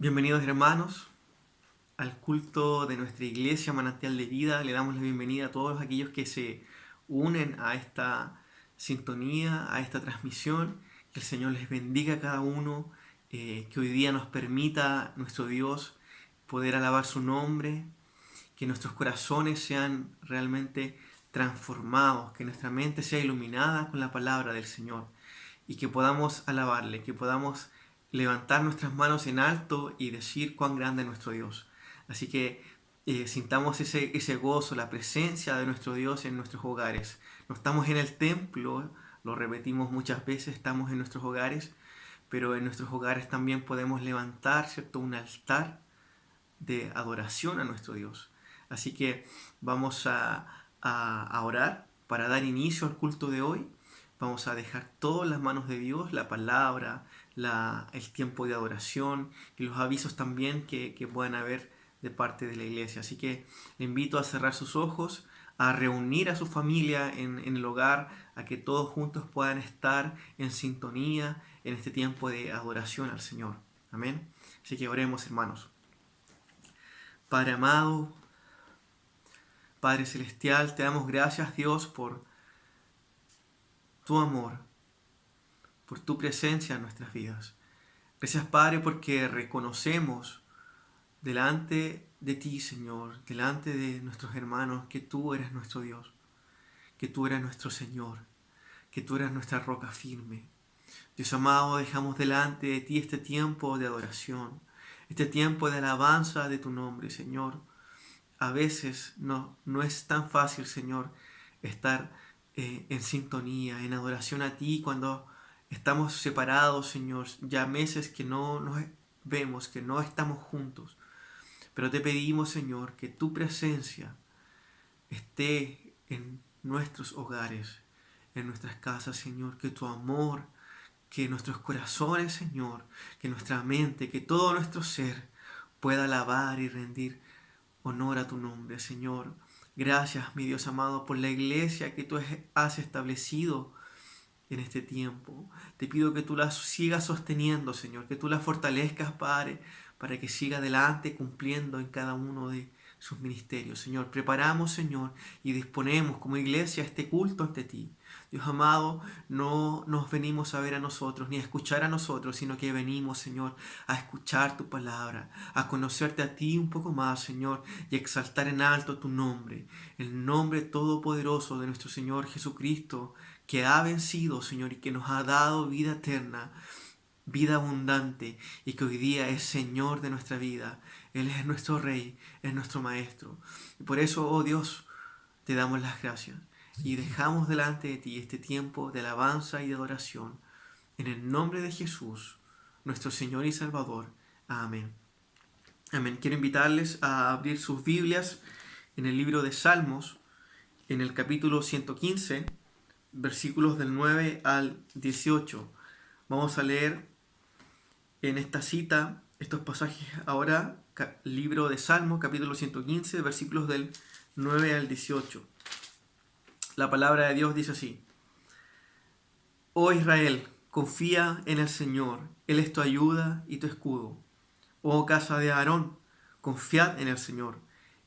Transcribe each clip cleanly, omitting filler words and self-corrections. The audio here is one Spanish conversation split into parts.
Bienvenidos hermanos al culto de nuestra iglesia Manantial de Vida. Le damos la bienvenida a todos aquellos que se unen a esta sintonía, a esta transmisión. Que el Señor les bendiga a cada uno, que hoy día nos permita nuestro Dios poder alabar su nombre, que nuestros corazones sean realmente transformados, que nuestra mente sea iluminada con la palabra del Señor y que podamos alabarle, que podamos levantar nuestras manos en alto y decir cuán grande es nuestro Dios. Así que sintamos ese gozo, la presencia de nuestro Dios en nuestros hogares. No estamos en el templo, lo repetimos muchas veces, estamos en nuestros hogares, pero en nuestros hogares también podemos levantar, ¿cierto?, un altar de adoración a nuestro Dios. Así que vamos a orar para dar inicio al culto de hoy. Vamos a dejar todo en las manos de Dios, la palabra, el tiempo de adoración y los avisos también que puedan haber de parte de la iglesia. Así que le invito a cerrar sus ojos, a reunir a su familia en el hogar, a que todos juntos puedan estar en sintonía en este tiempo de adoración al Señor. Amén. Así que oremos, hermanos. Padre amado, Padre celestial, te damos gracias, Dios, por tu amor, por tu presencia en nuestras vidas. Gracias, Padre, porque reconocemos delante de ti, Señor, delante de nuestros hermanos, que tú eres nuestro Dios, que tú eres nuestro Señor, que tú eres nuestra roca firme. Dios amado, dejamos delante de ti este tiempo de adoración, este tiempo de alabanza de tu nombre, Señor. A veces no es tan fácil, Señor, estar en sintonía, en adoración a ti cuando estamos separados, Señor, ya meses que no nos vemos, que no estamos juntos. Pero te pedimos, Señor, que tu presencia esté en nuestros hogares, en nuestras casas, Señor, que tu amor, que nuestros corazones, Señor, que nuestra mente, que todo nuestro ser pueda alabar y rendir honor a tu nombre, Señor. Gracias, mi Dios amado, por la iglesia que tú has establecido en este tiempo. Te pido que tú la sigas sosteniendo, Señor, que tú la fortalezcas, Padre, para que siga adelante cumpliendo en cada uno de sus ministerios. Señor, preparamos, Señor, y disponemos como iglesia este culto ante ti. Dios amado, no nos venimos a ver a nosotros ni a escuchar a nosotros, sino que venimos, Señor, a escuchar tu palabra, a conocerte a ti un poco más, Señor, y exaltar en alto tu nombre, el nombre todopoderoso de nuestro Señor Jesucristo, que ha vencido, Señor, y que nos ha dado vida eterna, vida abundante, y que hoy día es Señor de nuestra vida. Él es nuestro Rey, es nuestro Maestro. Y por eso, oh Dios, te damos las gracias y dejamos delante de ti este tiempo de alabanza y de adoración. En el nombre de Jesús, nuestro Señor y Salvador. Amén. Amén. Quiero invitarles a abrir sus Biblias en el libro de Salmos, en el capítulo 115, versículos del 9 al 18. Vamos a leer en esta cita estos pasajes ahora, libro de Salmos, capítulo 115, versículos del 9 al 18. La palabra de Dios dice así: Oh Israel, confía en el Señor, Él es tu ayuda y tu escudo. Oh casa de Aarón, confiad en el Señor,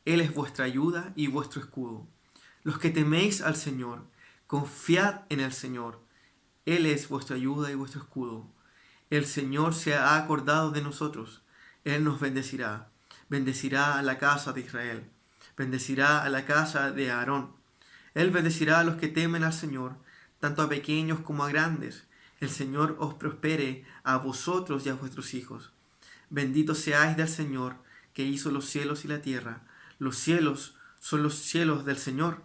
Él es vuestra ayuda y vuestro escudo. Los que teméis al Señor, confiad en el Señor, Él es vuestra ayuda y vuestro escudo. El Señor se ha acordado de nosotros, Él nos bendecirá. Bendecirá a la casa de Israel, bendecirá a la casa de Aarón. Él bendecirá a los que temen al Señor, tanto a pequeños como a grandes. El Señor os prospere a vosotros y a vuestros hijos. Bendito seáis del Señor, que hizo los cielos y la tierra. Los cielos son los cielos del Señor,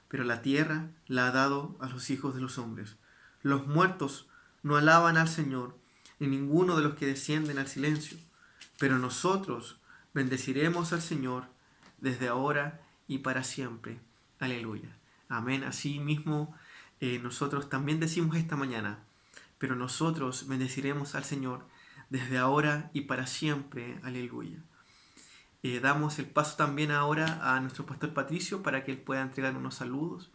pero la tierra la ha dado a los hijos de los hombres. Los muertos no alaban al Señor, ni ninguno de los que descienden al silencio. Pero nosotros bendeciremos al Señor desde ahora y para siempre. Aleluya. Amén. Así mismo nosotros también decimos esta mañana, pero nosotros bendeciremos al Señor desde ahora y para siempre. Aleluya. Damos el paso también ahora a nuestro pastor Patricio para que él pueda entregar unos saludos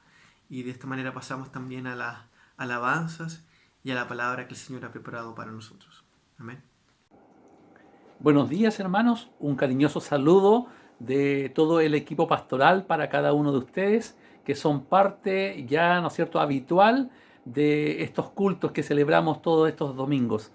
y de esta manera pasamos también a las alabanzas y a la palabra que el Señor ha preparado para nosotros. Amén. Buenos días, hermanos. Un cariñoso saludo de todo el equipo pastoral para cada uno de ustedes, que son parte ya, ¿no es cierto?, habitual de estos cultos que celebramos todos estos domingos.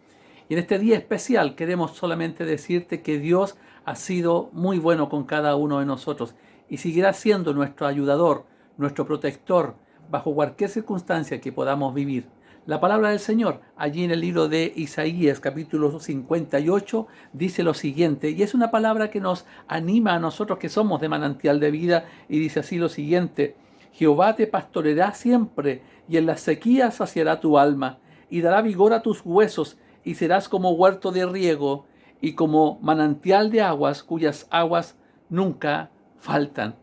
Y en este día especial queremos solamente decirte que Dios ha sido muy bueno con cada uno de nosotros y seguirá siendo nuestro ayudador, nuestro protector, bajo cualquier circunstancia que podamos vivir. La palabra del Señor, allí en el libro de Isaías, capítulo 58, dice lo siguiente, y es una palabra que nos anima a nosotros que somos de manantial de vida, y dice así lo siguiente: Jehová te pastoreará siempre, y en la sequía saciará tu alma, y dará vigor a tus huesos, y serás como huerto de riego, y como manantial de aguas, cuyas aguas nunca faltan.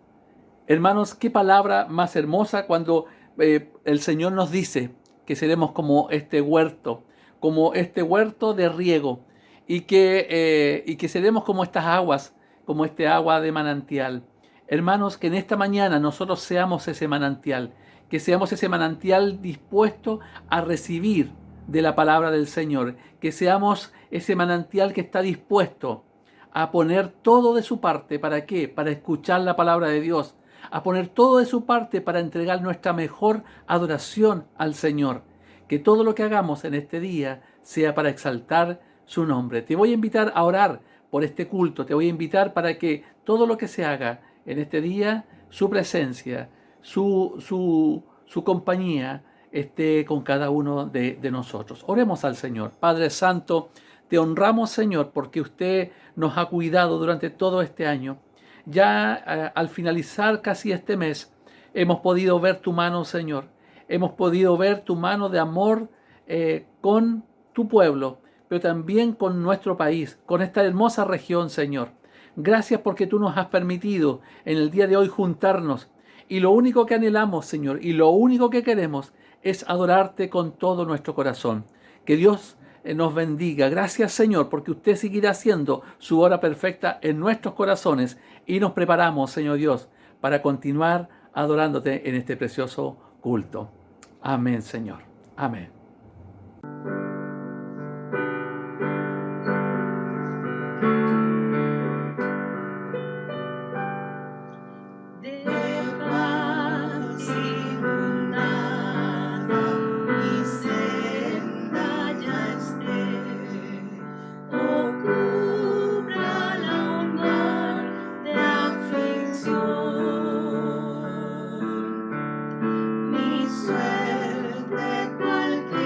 Hermanos, qué palabra más hermosa cuando el Señor nos dice que seremos como este huerto de riego, y que seremos como estas aguas, como este agua de manantial. Hermanos, que en esta mañana nosotros seamos ese manantial, que seamos ese manantial dispuesto a recibir de la palabra del Señor, que seamos ese manantial que está dispuesto a poner todo de su parte. ¿Para qué? Para escuchar la palabra de Dios, a poner todo de su parte para entregar nuestra mejor adoración al Señor. Que todo lo que hagamos en este día sea para exaltar su nombre. Te voy a invitar a orar por este culto, te voy a invitar para que todo lo que se haga en este día, su presencia, su compañía esté con cada uno de nosotros. Oremos al Señor. Padre Santo, te honramos, Señor, porque usted nos ha cuidado durante todo este año. Ya al finalizar casi este mes, hemos podido ver tu mano, Señor. Hemos podido ver tu mano de amor con tu pueblo, pero también con nuestro país, con esta hermosa región, Señor. Gracias porque tú nos has permitido en el día de hoy juntarnos. Y lo único que anhelamos, Señor, y lo único que queremos es adorarte con todo nuestro corazón. Que Dios nos bendiga. Gracias, Señor, porque usted seguirá haciendo su obra perfecta en nuestros corazones, y nos preparamos, Señor Dios, para continuar adorándote en este precioso culto. Amén, Señor. Amén. De paz inundada mi senda ya esté, cubra la hondar de aflicción, mi suerte cualquier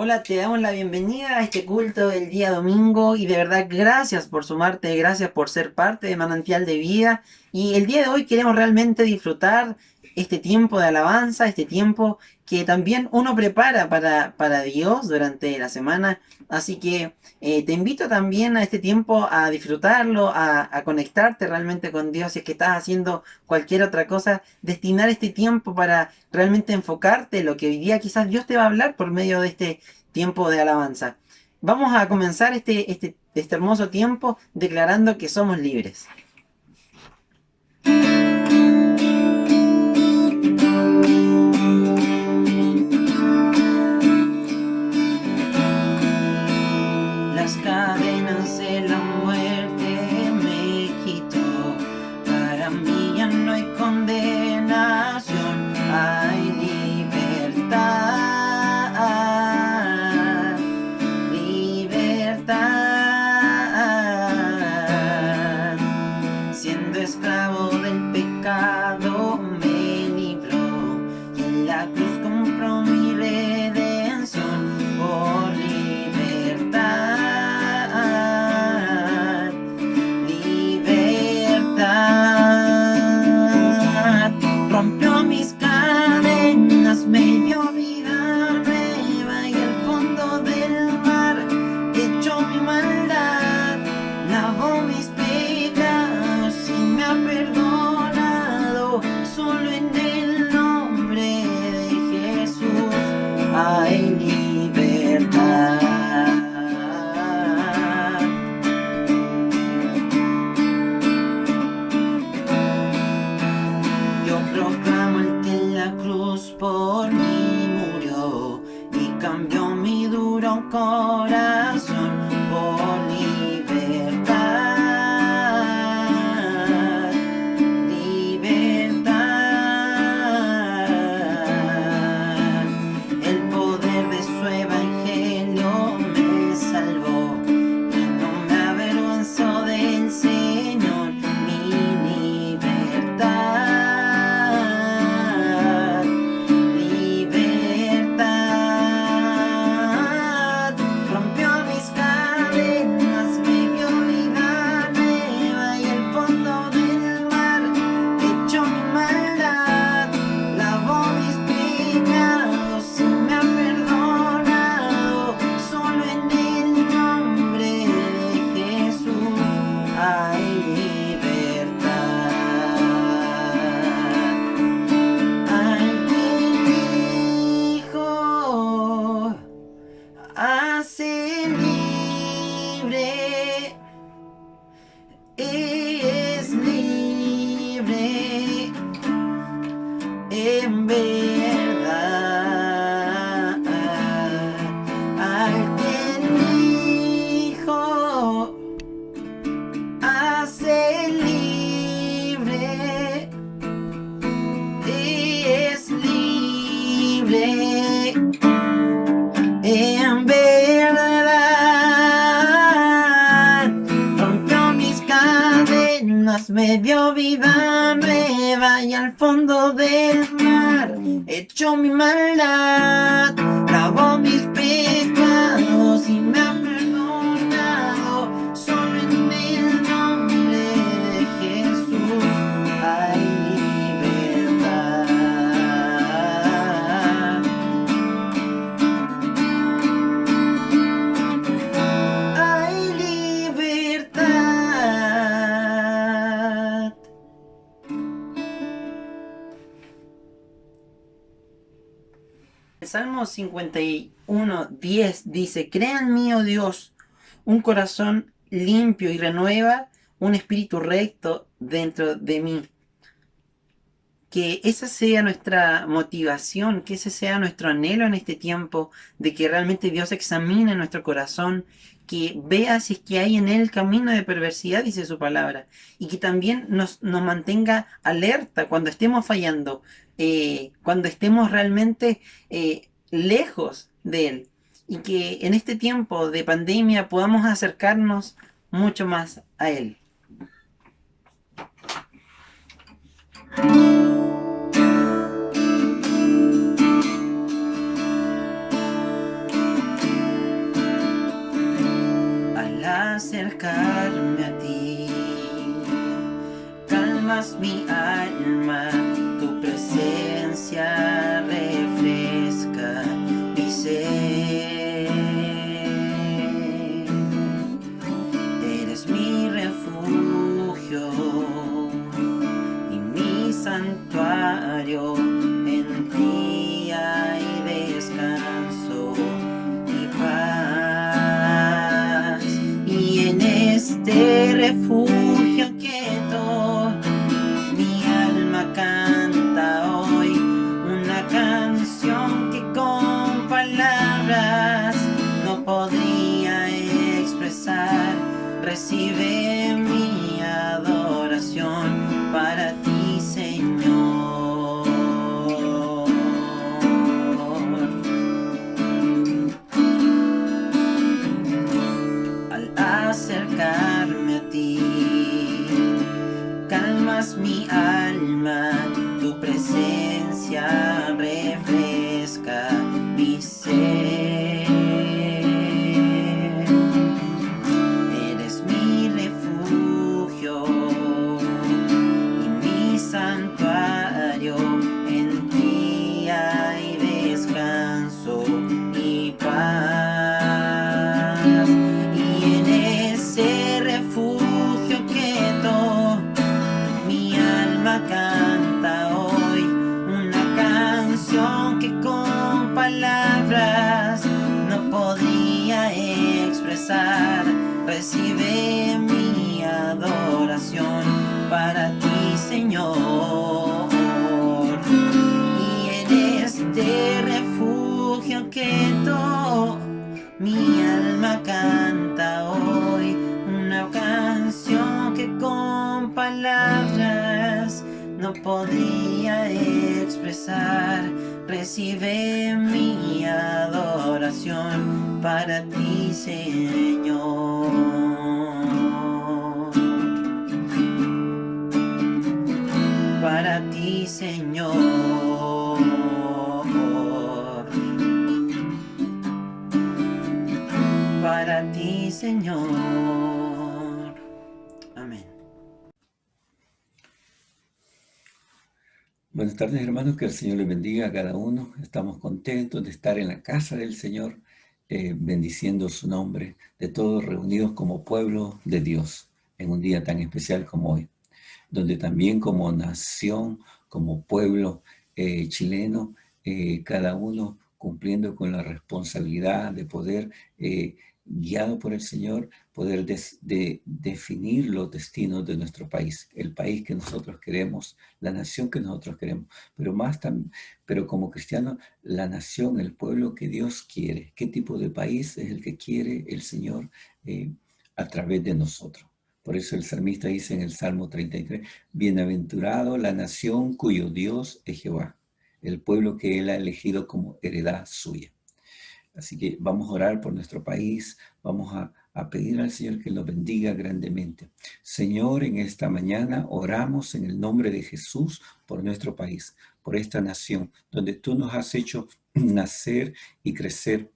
Hola, te damos la bienvenida a este culto del día domingo y de verdad gracias por sumarte, gracias por ser parte de Manantial de Vida. Y el día de hoy queremos realmente disfrutar este tiempo de alabanza, este tiempo que también uno prepara para Dios durante la semana. Así que te invito también a este tiempo a disfrutarlo, a conectarte realmente con Dios. Si es que estás haciendo cualquier otra cosa, destinar este tiempo para realmente enfocarte en lo que hoy día quizás Dios te va a hablar por medio de este tiempo de alabanza. Vamos a comenzar este hermoso tiempo declarando que somos libres. Las cadenas de la muerte me quitó. Para mí ya no hay condenación, hay libertad. Libertad. Siendo esclavo del pecado me libró y en la cruz compró mi redención por libertad. Libertad. Rompió mis cadenas, me dio vida nueva y al fondo del mar echó mi maldad, lavó mis pecados y me ha perdonado. Solo en el nombre de Jesús hay libertad. Yo proclamo el que en la cruz por mí murió y cambió mi duro corazón por libertad. Libertad. El poder de su evangelio me salvó y no me avergonzó del Señor. Mi libertad. Libertad. Rompió mis cadenas, me dio vida nueva y el fondo del mar echó mi maldad, lavó mis pecados y me ha perdonado. Solo en el nombre de Jesús hay libertad. Al que dijo hace libre, es libre en verdad. Al que dijo hace libre, es libre en verdad. Rompió mis cadenas, me dio vida nueva y al fondo del mar echó mi maldad, lavó mis pecados y me ha perdonado. Solo en el nombre de Jesús hay libertad. Hay libertad. El Salmo 51:10 dice: Crea en mí, oh Dios, un corazón limpio y renueva un espíritu recto dentro de mí. Que esa sea nuestra motivación, que ese sea nuestro anhelo en este tiempo, de que realmente Dios examine nuestro corazón, que vea si es que hay en él camino de perversidad, dice su palabra, y que también nos mantenga alerta cuando estemos fallando, cuando estemos realmente lejos de él, y que en este tiempo de pandemia podamos acercarnos mucho más a él. calmas mi alma, tu presencia refresca mi ser. Eres mi refugio y mi santuario, en ti hay descanso y paz. Y en este refugio quieto, mi alma canta hoy una canción que con palabras no podría expresar. Recibe mi adoración para ti, Señor. Al acercarme a ti, calmas mi alma, tu presencia refresca mi ser. Eres mi refugio y mi santuario, en ti hay descanso y paz. Y en ese refugio quieto, mi alma canta hoy una canción que con palabras no podría expresar. Recibe mi adoración para ti, Señor. Y en este refugio quieto, mi alma canta hoy una canción que con palabras no podría expresar. Recibe mi adoración para ti, Señor. Para ti, Señor. Para ti, Señor. Amén. Buenas tardes, hermanos, que el Señor les bendiga a cada uno. Estamos contentos de estar en la casa del Señor, bendiciendo su nombre, de todos reunidos como pueblo de Dios, en un día tan especial como hoy, donde también como nación, como pueblo chileno, cada uno cumpliendo con la responsabilidad de poder, guiado por el Señor, poder definir los destinos de nuestro país, el país que nosotros queremos, la nación que nosotros queremos, pero como cristianos, la nación, el pueblo que Dios quiere. ¿Qué tipo de país es el que quiere el Señor a través de nosotros? Por eso el salmista dice en el Salmo 33, bienaventurado la nación cuyo Dios es Jehová, el pueblo que Él ha elegido como heredad suya. Así que vamos a orar por nuestro país, vamos a pedir al Señor que nos bendiga grandemente. Señor, en esta mañana oramos en el nombre de Jesús por nuestro país, por esta nación, donde tú nos has hecho nacer y crecer.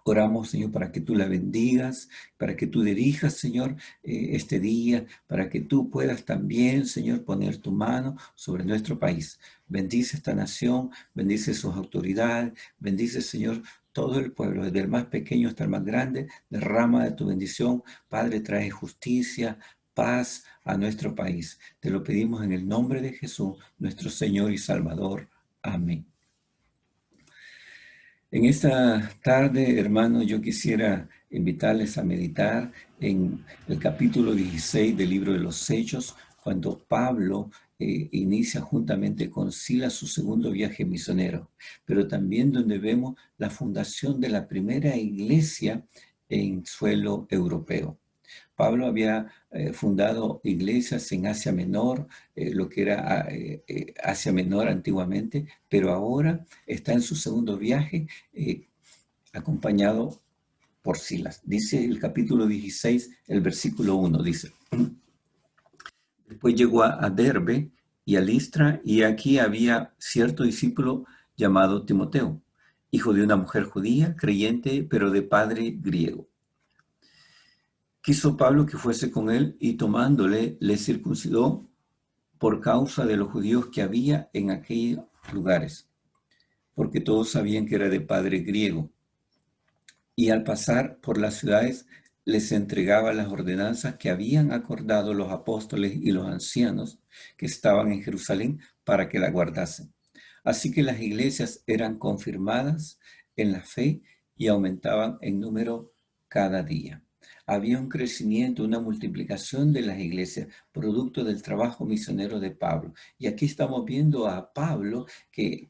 Oramos, Señor, para que tú la bendigas, para que tú dirijas, Señor, este día, para que tú puedas también, Señor, poner tu mano sobre nuestro país. Bendice esta nación, bendice sus autoridades, bendice, Señor, todo el pueblo, desde el más pequeño hasta el más grande. Derrama de tu bendición. Padre, trae justicia, paz a nuestro país. Te lo pedimos en el nombre de Jesús, nuestro Señor y Salvador. Amén. En esta tarde, hermanos, yo quisiera invitarles a meditar en el capítulo 16 del libro de los Hechos, cuando Pablo inicia juntamente con Silas su segundo viaje misionero, pero también donde vemos la fundación de la primera iglesia en suelo europeo. Pablo había fundado iglesias en Asia Menor, lo que era Asia Menor antiguamente, pero ahora está en su segundo viaje acompañado por Silas. Dice el capítulo 16, el versículo 1, dice: Después llegó a Derbe y a Listra, y aquí había cierto discípulo llamado Timoteo, hijo de una mujer judía, creyente, pero de padre griego. Quiso Pablo que fuese con él, y tomándole, le circuncidó por causa de los judíos que había en aquellos lugares, porque todos sabían que era de padre griego. Y al pasar por las ciudades les entregaba las ordenanzas que habían acordado los apóstoles y los ancianos que estaban en Jerusalén para que la guardasen. Así que las iglesias eran confirmadas en la fe y aumentaban en número cada día. Había un crecimiento, una multiplicación de las iglesias, producto del trabajo misionero de Pablo. Y aquí estamos viendo a Pablo que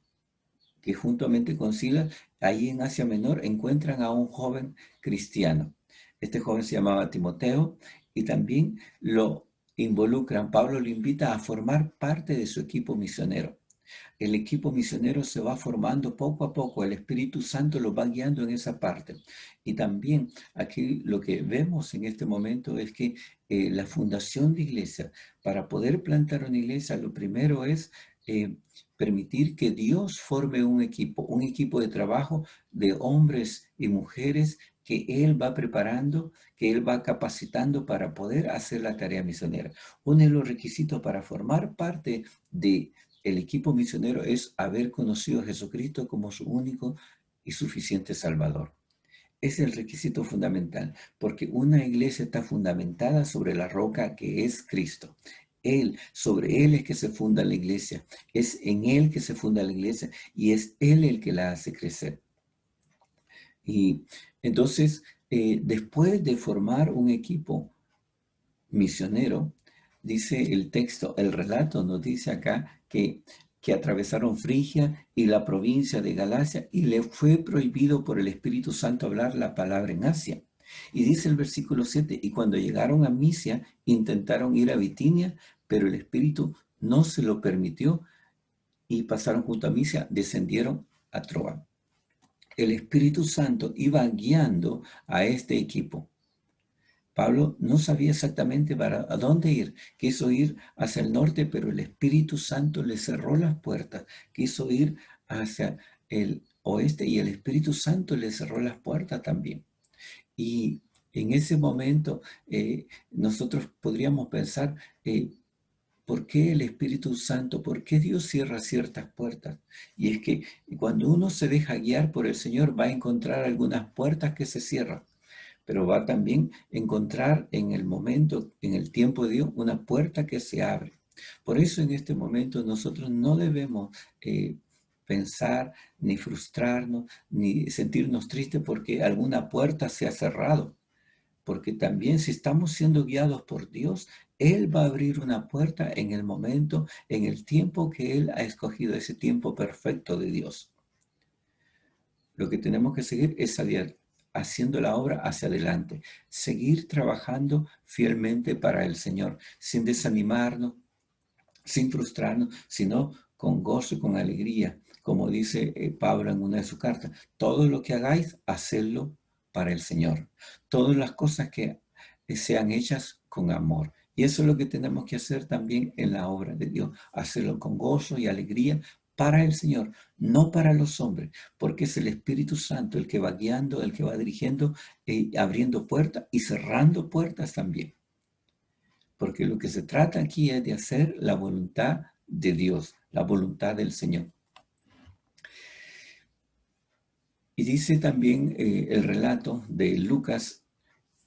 juntamente con Silas, ahí en Asia Menor, encuentran a un joven cristiano. Este joven se llamaba Timoteo y también lo involucran. Pablo lo invita a formar parte de su equipo misionero. El equipo misionero se va formando poco a poco, el Espíritu Santo lo va guiando en esa parte. Y también aquí lo que vemos en este momento es que la fundación de iglesia, para poder plantar una iglesia, lo primero es permitir que Dios forme un equipo de trabajo de hombres y mujeres que Él va preparando, que Él va capacitando para poder hacer la tarea misionera. Uno de los requisitos para formar parte de el equipo misionero es haber conocido a Jesucristo como su único y suficiente Salvador. Es el requisito fundamental, porque una iglesia está fundamentada sobre la roca que es Cristo. Sobre Él es que se funda la iglesia, es en Él que se funda la iglesia y es Él el que la hace crecer. Y entonces, después de formar un equipo misionero, dice el texto, el relato nos dice acá que atravesaron Frigia y la provincia de Galacia y le fue prohibido por el Espíritu Santo hablar la palabra en Asia. Y dice el versículo 7, y cuando llegaron a Misia, intentaron ir a Bitinia, pero el Espíritu no se lo permitió y pasaron junto a Misia, descendieron a Troa. El Espíritu Santo iba guiando a este equipo. Pablo no sabía exactamente a dónde ir. Quiso ir hacia el norte, pero el Espíritu Santo le cerró las puertas. Quiso ir hacia el oeste y el Espíritu Santo le cerró las puertas también. Y en ese momento nosotros podríamos pensar, ¿por qué el Espíritu Santo? ¿Por qué Dios cierra ciertas puertas? Y es que cuando uno se deja guiar por el Señor va a encontrar algunas puertas que se cierran, pero va también a encontrar en el momento, en el tiempo de Dios, una puerta que se abre. Por eso en este momento nosotros no debemos pensar, ni frustrarnos, ni sentirnos tristes porque alguna puerta se ha cerrado. Porque también si estamos siendo guiados por Dios, Él va a abrir una puerta en el momento, en el tiempo que Él ha escogido, ese tiempo perfecto de Dios. Lo que tenemos que seguir es haciendo la obra hacia adelante, seguir trabajando fielmente para el Señor, sin desanimarnos, sin frustrarnos, sino con gozo y con alegría. Como dice Pablo en una de sus cartas, todo lo que hagáis, hacedlo para el Señor. Todas las cosas que sean hechas con amor. Y eso es lo que tenemos que hacer también en la obra de Dios, hacerlo con gozo y alegría para el Señor, no para los hombres, porque es el Espíritu Santo el que va guiando, el que va dirigiendo, abriendo puertas y cerrando puertas también. Porque lo que se trata aquí es de hacer la voluntad de Dios, la voluntad del Señor. Y dice también el relato de Lucas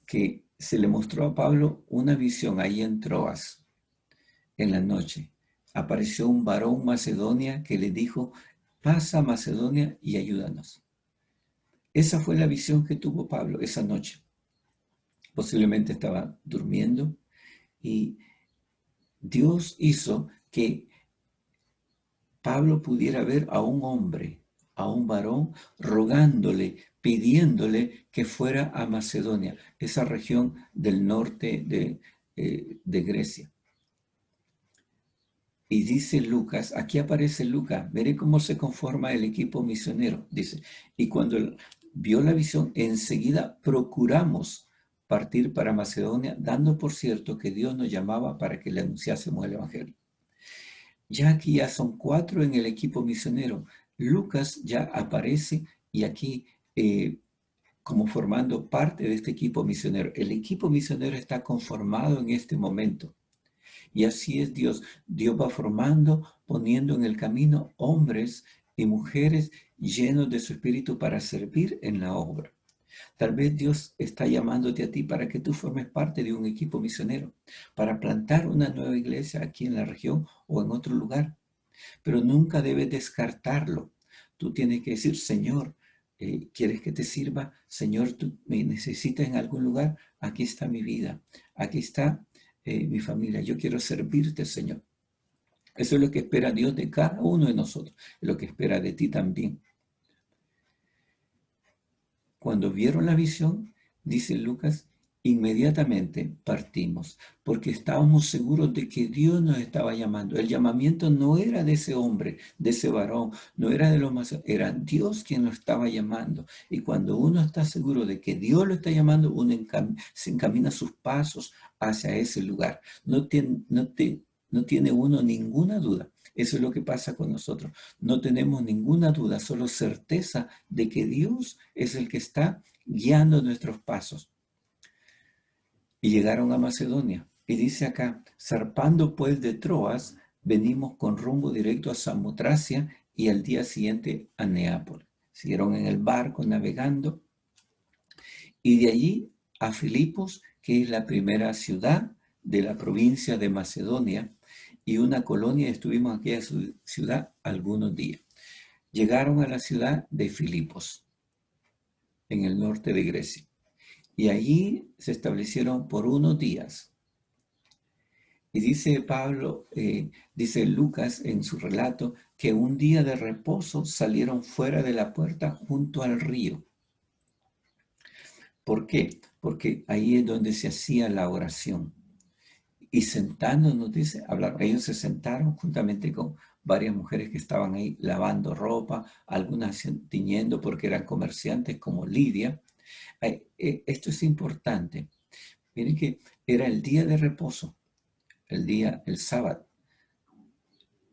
que se le mostró a Pablo una visión ahí en Troas, en la noche. Apareció un varón macedonia que le dijo, pasa a Macedonia y ayúdanos. Esa fue la visión que tuvo Pablo esa noche. Posiblemente estaba durmiendo y Dios hizo que Pablo pudiera ver a un hombre, a un varón, rogándole, pidiéndole que fuera a Macedonia, esa región del norte de Grecia. Y dice Lucas, aquí aparece Lucas, veré cómo se conforma el equipo misionero, dice. Y cuando vio la visión, enseguida procuramos partir para Macedonia, dando por cierto que Dios nos llamaba para que le anunciásemos el Evangelio. Ya aquí ya son 4 en el equipo misionero. Lucas ya aparece y aquí como formando parte de este equipo misionero. El equipo misionero está conformado en este momento. Y así es Dios. Dios va formando, poniendo en el camino hombres y mujeres llenos de su espíritu para servir en la obra. Tal vez Dios está llamándote a ti para que tú formes parte de un equipo misionero, para plantar una nueva iglesia aquí en la región o en otro lugar. Pero nunca debes descartarlo. Tú tienes que decir, Señor, ¿quieres que te sirva? Señor, tú me necesitas en algún lugar. Aquí está mi vida. Aquí está mi familia. Yo quiero servirte, Señor. Eso es lo que espera Dios de cada uno de nosotros. Es lo que espera de ti también. Cuando vieron la visión, dice Lucas, inmediatamente partimos, porque estábamos seguros de que Dios nos estaba llamando. El llamamiento no era de ese hombre, de ese varón, no era de los más, era Dios quien lo estaba llamando. Y cuando uno está seguro de que Dios lo está llamando, uno se encamina sus pasos hacia ese lugar. No tiene uno ninguna duda. Eso es lo que pasa con nosotros. No tenemos ninguna duda, solo certeza de que Dios es el que está guiando nuestros pasos. Y llegaron a Macedonia. Y dice acá, zarpando pues de Troas, venimos con rumbo directo a Samotracia y al día siguiente a Neápolis. Siguieron en el barco navegando y de allí a Filipos, que es la primera ciudad de la provincia de Macedonia, y una colonia. Estuvimos aquí en su ciudad algunos días. Llegaron a la ciudad de Filipos, en el norte de Grecia, y allí se establecieron por unos días. Y dice Pablo, dice Lucas en su relato, que un día de reposo salieron fuera de la puerta junto al río. ¿Por qué? Porque ahí es donde se hacía la oración. Y sentándonos, dice, hablar. Ellos se sentaron juntamente con varias mujeres que estaban ahí lavando ropa, algunas tiñendo porque eran comerciantes como Lidia. Esto es importante. Miren que era el día de reposo, el sábado,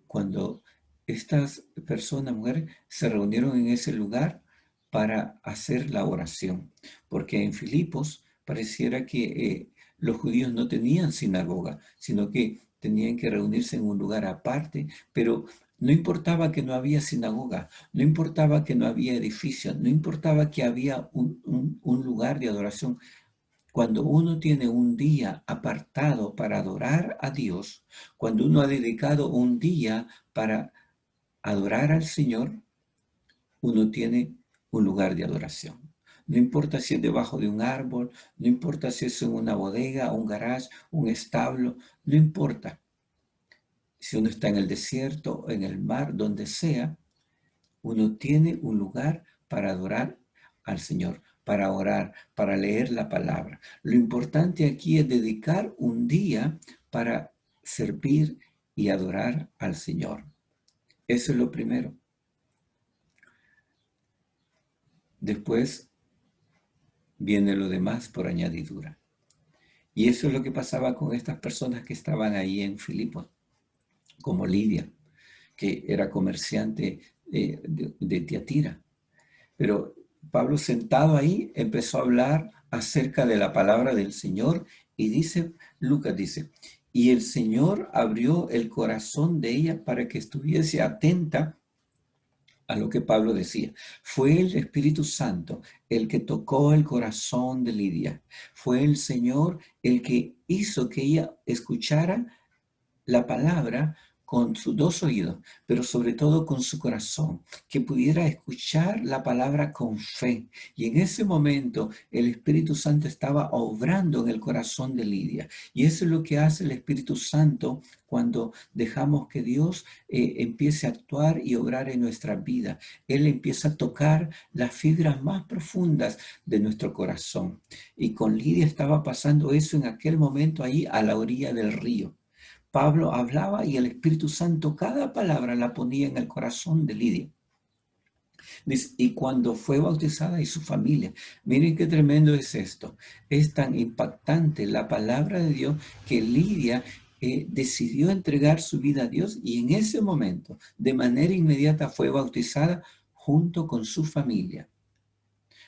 cuando estas personas, mujeres, se reunieron en ese lugar para hacer la oración. Porque en Filipos pareciera que los judíos no tenían sinagoga, sino que tenían que reunirse en un lugar aparte, pero no importaba que no había sinagoga, no importaba que no había edificio, no importaba que había un lugar de adoración. Cuando uno tiene un día apartado para adorar a Dios, cuando uno ha dedicado un día para adorar al Señor, uno tiene un lugar de adoración. No importa si es debajo de un árbol, no importa si es en una bodega, un garage, un establo, no importa. Si uno está en el desierto, en el mar, donde sea, uno tiene un lugar para adorar al Señor, para orar, para leer la palabra. Lo importante aquí es dedicar un día para servir y adorar al Señor. Eso es lo primero. Después viene lo demás por añadidura. Y eso es lo que pasaba con estas personas que estaban ahí en Filipos, como Lidia, que era comerciante de Tiatira. Pero Pablo, sentado ahí, empezó a hablar acerca de la palabra del Señor y dice, Lucas dice, y el Señor abrió el corazón de ella para que estuviese atenta a lo que Pablo decía. Fue el Espíritu Santo el que tocó el corazón de Lidia. Fue el Señor el que hizo que ella escuchara la palabra con sus dos oídos, pero sobre todo con su corazón, que pudiera escuchar la palabra con fe. Y en ese momento el Espíritu Santo estaba obrando en el corazón de Lidia. Y eso es lo que hace el Espíritu Santo cuando dejamos que Dios empiece a actuar y obrar en nuestra vida. Él empieza a tocar las fibras más profundas de nuestro corazón. Y con Lidia estaba pasando eso en aquel momento ahí a la orilla del río. Pablo hablaba y el Espíritu Santo cada palabra la ponía en el corazón de Lidia. Y cuando fue bautizada y su familia, miren qué tremendo es esto. Es tan impactante la palabra de Dios que Lidia decidió entregar su vida a Dios y en ese momento, de manera inmediata, fue bautizada junto con su familia.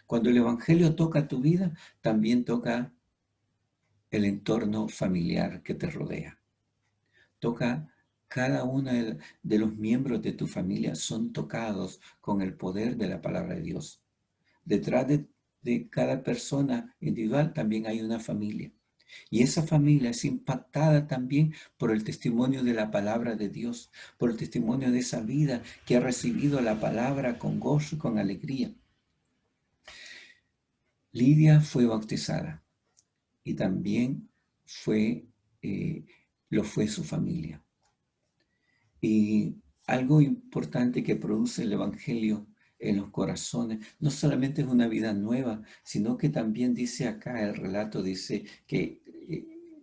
Cuando el Evangelio toca tu vida, también toca el entorno familiar que te rodea. toca cada uno de los miembros de tu familia, son tocados con el poder de la palabra de Dios. Detrás de cada persona individual también hay una familia. Y esa familia es impactada también por el testimonio de la palabra de Dios, por el testimonio de esa vida que ha recibido la palabra con gozo y con alegría. Lidia fue bautizada y también lo fue su familia. Y algo importante que produce el Evangelio en los corazones, no solamente es una vida nueva, sino que también dice acá, el relato dice que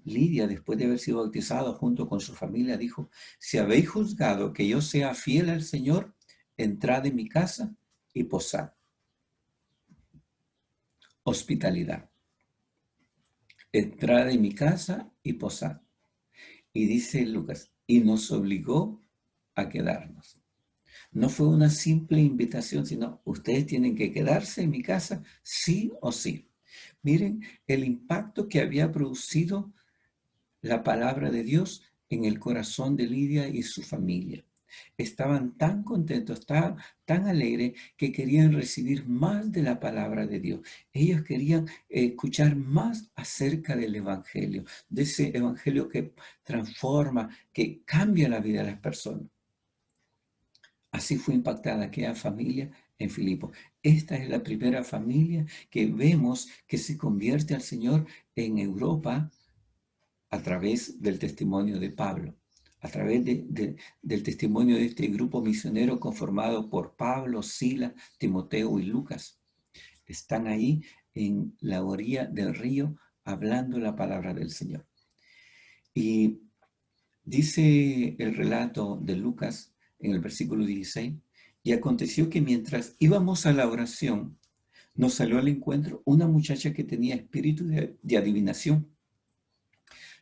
Lidia, después de haber sido bautizada junto con su familia, dijo: si habéis juzgado que yo sea fiel al Señor, entrad en mi casa y posad. Hospitalidad. Entrad en mi casa y posad. Y dice Lucas, y nos obligó a quedarnos. No fue una simple invitación, sino ustedes tienen que quedarse en mi casa sí o sí. Miren el impacto que había producido la palabra de Dios en el corazón de Lidia y su familia. Estaban tan contentos, estaban tan alegres que querían recibir más de la palabra de Dios. Ellos querían escuchar más acerca del Evangelio, de ese Evangelio que transforma, que cambia la vida de las personas. Así fue impactada aquella familia en Filipos. Esta es la primera familia que vemos que se convierte al Señor en Europa a través del testimonio de Pablo, a través del testimonio de este grupo misionero conformado por Pablo, Silas, Timoteo y Lucas. Están ahí en la orilla del río hablando la palabra del Señor. Y dice el relato de Lucas en el versículo 16, y aconteció que mientras íbamos a la oración, nos salió al encuentro una muchacha que tenía espíritu de adivinación,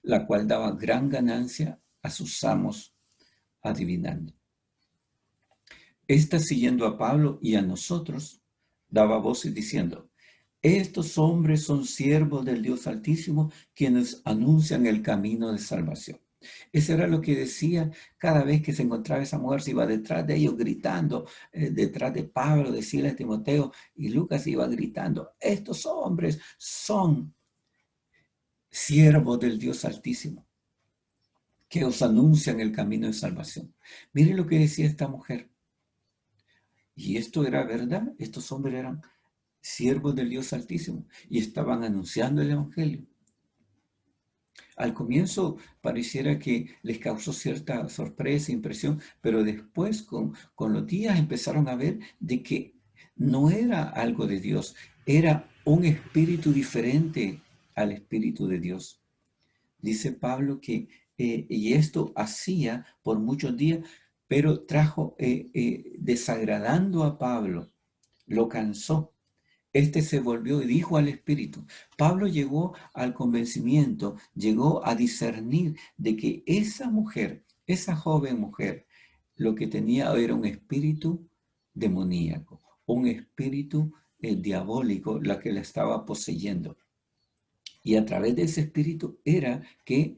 la cual daba gran ganancia a sus amos adivinando. Esta, siguiendo a Pablo y a nosotros, daba voces diciendo: estos hombres son siervos del Dios Altísimo, quienes anuncian el camino de salvación. Eso era lo que decía cada vez que se encontraba esa mujer, se iba detrás de ellos gritando, detrás de Pablo, de Silas, Timoteo, y Lucas iba gritando: estos hombres son siervos del Dios Altísimo, que os anuncian el camino de salvación. Miren lo que decía esta mujer. Y esto era verdad, estos hombres eran siervos del Dios Altísimo y estaban anunciando el Evangelio. Al comienzo pareciera que les causó cierta sorpresa, impresión, pero después con los días empezaron a ver de que no era algo de Dios, era un espíritu diferente al Espíritu de Dios. Dice Pablo que, y esto hacía por muchos días, pero trajo, desagradando a Pablo, lo cansó. Este se volvió y dijo al Espíritu. Pablo llegó al convencimiento, llegó a discernir de que esa mujer, esa joven mujer, lo que tenía era un espíritu demoníaco, un espíritu diabólico, la que la estaba poseyendo. Y a través de ese espíritu era que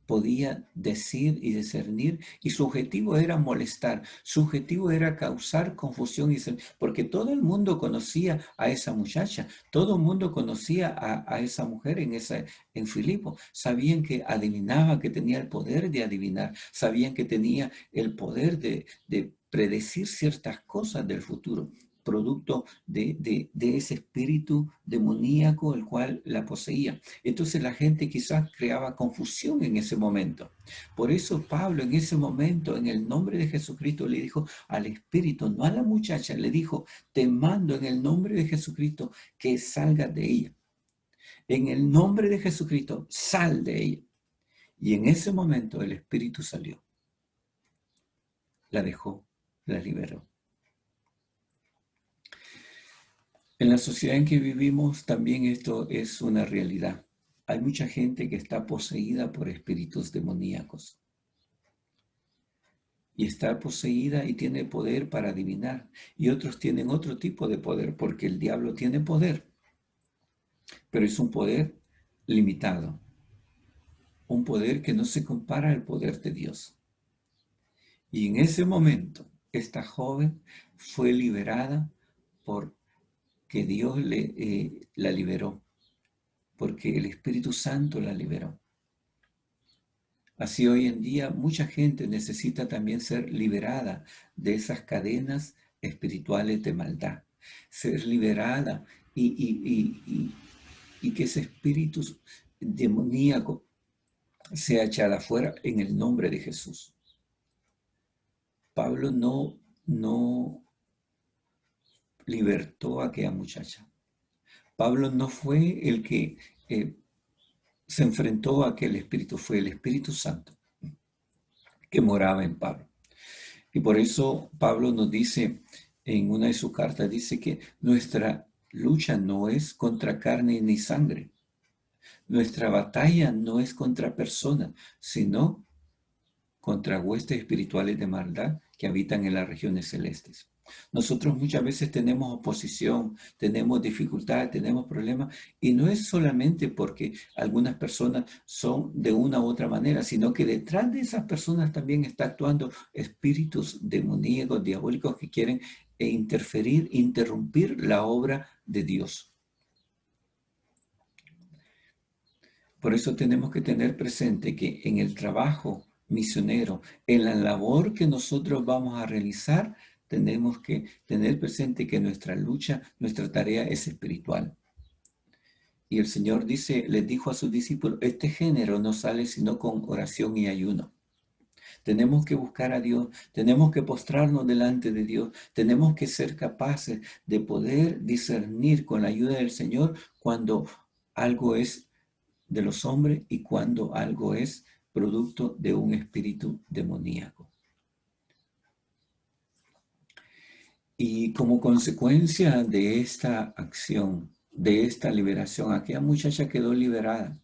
podía decir y discernir, y su objetivo era molestar, su objetivo era causar confusión, porque todo el mundo conocía a esa muchacha, todo el mundo conocía a esa mujer en Filipo, sabían que adivinaba, que tenía el poder de adivinar, sabían que tenía el poder de predecir ciertas cosas del futuro, producto de ese espíritu demoníaco el cual la poseía. Entonces la gente quizás creaba confusión en ese momento. Por eso Pablo en ese momento, en el nombre de Jesucristo, le dijo al espíritu, no a la muchacha, le dijo: te mando en el nombre de Jesucristo que salgas de ella. En el nombre de Jesucristo, sal de ella. Y en ese momento el espíritu salió. La dejó, la liberó. En la sociedad en que vivimos también esto es una realidad. Hay mucha gente que está poseída por espíritus demoníacos. Y está poseída y tiene poder para adivinar. Y otros tienen otro tipo de poder, porque el diablo tiene poder. Pero es un poder limitado. un poder que no se compara al poder de Dios. Y en ese momento, esta joven fue liberada porque Dios la liberó, porque el Espíritu Santo la liberó. Así hoy en día mucha gente necesita también ser liberada de esas cadenas espirituales de maldad, ser liberada y que ese espíritu demoníaco sea echado afuera en el nombre de Jesús. Pablo no libertó a aquella muchacha. Pablo no fue el que se enfrentó a aquel espíritu, fue el Espíritu Santo que moraba en Pablo. Y por eso Pablo nos dice en una de sus cartas, dice que nuestra lucha no es contra carne ni sangre. Nuestra batalla no es contra personas, sino contra huestes espirituales de maldad que habitan en las regiones celestes. Nosotros muchas veces tenemos oposición, tenemos dificultades, tenemos problemas, y no es solamente porque algunas personas son de una u otra manera, sino que detrás de esas personas también está actuando espíritus demoníacos, diabólicos que quieren interferir, interrumpir la obra de Dios. Por eso tenemos que tener presente que en el trabajo misionero, en la labor que nosotros vamos a realizar, tenemos que tener presente que nuestra lucha, nuestra tarea es espiritual. Y el Señor les dijo a sus discípulos, este género no sale sino con oración y ayuno. Tenemos que buscar a Dios, tenemos que postrarnos delante de Dios, tenemos que ser capaces de poder discernir con la ayuda del Señor cuando algo es de los hombres y cuando algo es producto de un espíritu demoníaco. Y como consecuencia de esta acción, de esta liberación, aquella muchacha quedó liberada.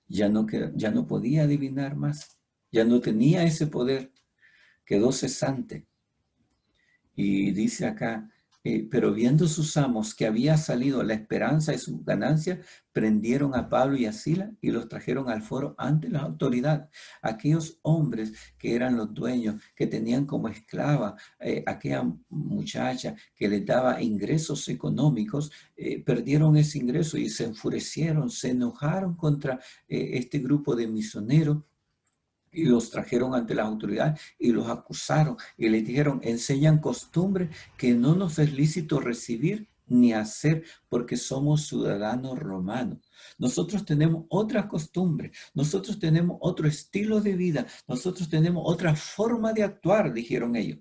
Ya no podía adivinar más, ya no tenía ese poder, quedó cesante. Y dice acá, pero viendo sus amos que había salido la esperanza de su ganancia, prendieron a Pablo y a Silas y los trajeron al foro ante las autoridades. Aquellos hombres que eran los dueños, que tenían como esclava aquella muchacha que les daba ingresos económicos, perdieron ese ingreso y se enfurecieron, se enojaron contra este grupo de misioneros. Y los trajeron ante las autoridades y los acusaron y les dijeron, enseñan costumbres que no nos es lícito recibir ni hacer porque somos ciudadanos romanos. Nosotros tenemos otras costumbres, nosotros tenemos otro estilo de vida, nosotros tenemos otra forma de actuar, dijeron ellos.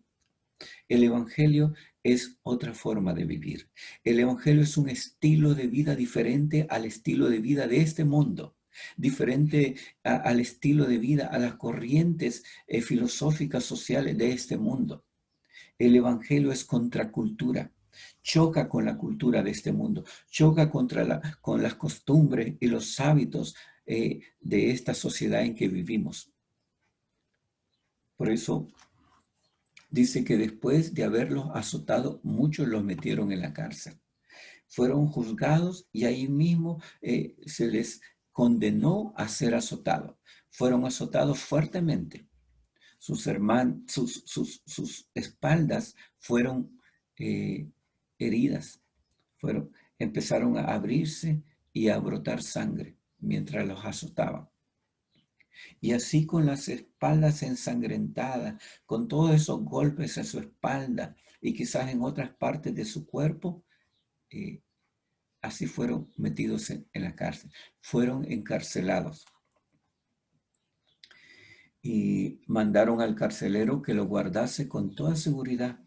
El Evangelio es otra forma de vivir. El Evangelio es un estilo de vida diferente al estilo de vida de este mundo. Diferente al estilo de vida, a las corrientes filosóficas sociales de este mundo. El Evangelio es contracultura, choca con la cultura de este mundo, choca con las costumbres y los hábitos de esta sociedad en que vivimos. Por eso dice que después de haberlos azotado, muchos los metieron en la cárcel. Fueron juzgados y ahí mismo se les condenó a ser azotados. Fueron azotados fuertemente. Sus espaldas fueron heridas. Empezaron a abrirse y a brotar sangre mientras los azotaban. Y así con las espaldas ensangrentadas, con todos esos golpes en su espalda y quizás en otras partes de su cuerpo, así fueron metidos en la cárcel, fueron encarcelados. Y mandaron al carcelero que lo guardase con toda seguridad.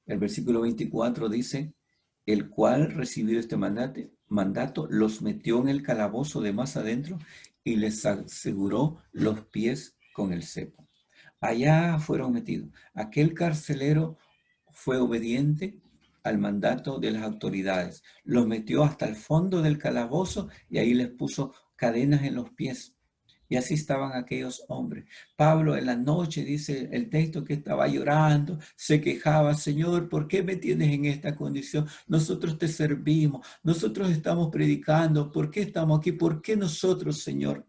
El versículo 24 dice, el cual recibido este mandato, los metió en el calabozo de más adentro y les aseguró los pies con el cepo. Allá fueron metidos. Aquel carcelero fue obediente al mandato de las autoridades. Los metió hasta el fondo del calabozo y ahí les puso cadenas en los pies. Y así estaban aquellos hombres. Pablo en la noche, dice el texto, que estaba llorando, se quejaba, Señor, ¿por qué me tienes en esta condición? Nosotros te servimos, nosotros estamos predicando, ¿por qué estamos aquí? ¿Por qué nosotros, Señor?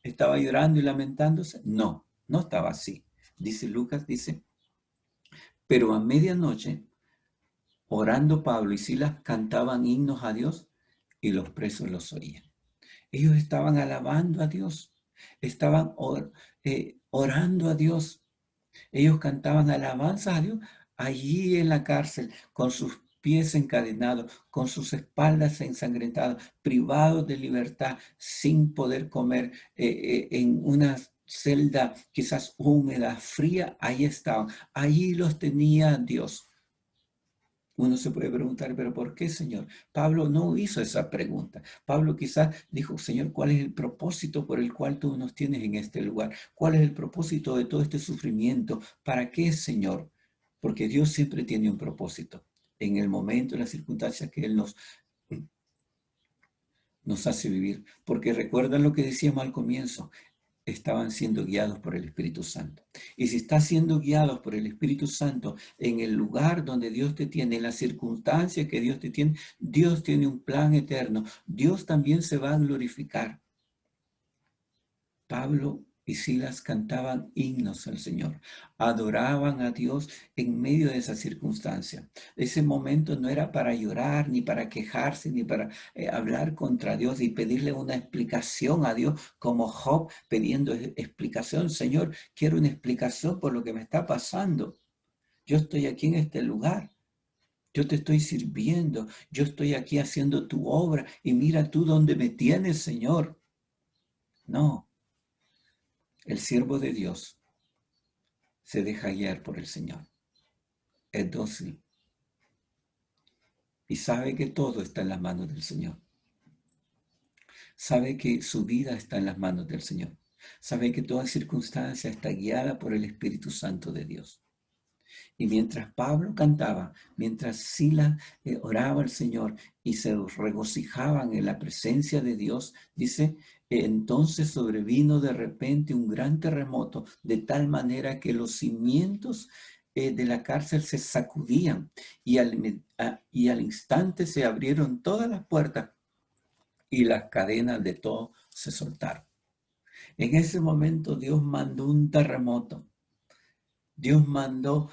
¿Estaba llorando y lamentándose? No, no estaba así. Dice Lucas, dice, pero a medianoche, orando Pablo y Silas cantaban himnos a Dios y los presos los oían. Ellos estaban alabando a Dios, estaban orando a Dios. Ellos cantaban alabanzas a Dios allí en la cárcel, con sus pies encadenados, con sus espaldas ensangrentadas, privados de libertad, sin poder comer, en una celda quizás húmeda, fría. Ahí estaban, allí los tenía Dios. Uno se puede preguntar, pero ¿por qué, Señor? Pablo no hizo esa pregunta. Pablo quizás dijo, Señor, ¿cuál es el propósito por el cual tú nos tienes en este lugar? ¿Cuál es el propósito de todo este sufrimiento? ¿Para qué, Señor? Porque Dios siempre tiene un propósito. En el momento, en las circunstancias que Él nos hace vivir. Porque recuerdan lo que decíamos al comienzo, estaban siendo guiados por el Espíritu Santo. Y si estás siendo guiados por el Espíritu Santo en el lugar donde Dios te tiene, en las circunstancias que Dios te tiene, Dios tiene un plan eterno. Dios también se va a glorificar. Pablo y Silas cantaban himnos al Señor, adoraban a Dios en medio de esa circunstancia. Ese momento no era para llorar, ni para quejarse, ni para hablar contra Dios y pedirle una explicación a Dios, como Job pidiendo explicación. Señor, quiero una explicación por lo que me está pasando. Yo estoy aquí en este lugar. Yo te estoy sirviendo. Yo estoy aquí haciendo tu obra y mira tú dónde me tienes, Señor. No. El siervo de Dios se deja guiar por el Señor. Es dócil y sabe que todo está en las manos del Señor. Sabe que su vida está en las manos del Señor. Sabe que toda circunstancia está guiada por el Espíritu Santo de Dios. Y mientras Pablo cantaba, mientras Silas oraba al Señor y se regocijaban en la presencia de Dios, dice, entonces sobrevino de repente un gran terremoto, de tal manera que los cimientos de la cárcel se sacudían y al instante se abrieron todas las puertas y las cadenas de todo se soltaron. En ese momento Dios mandó un terremoto. Dios mandó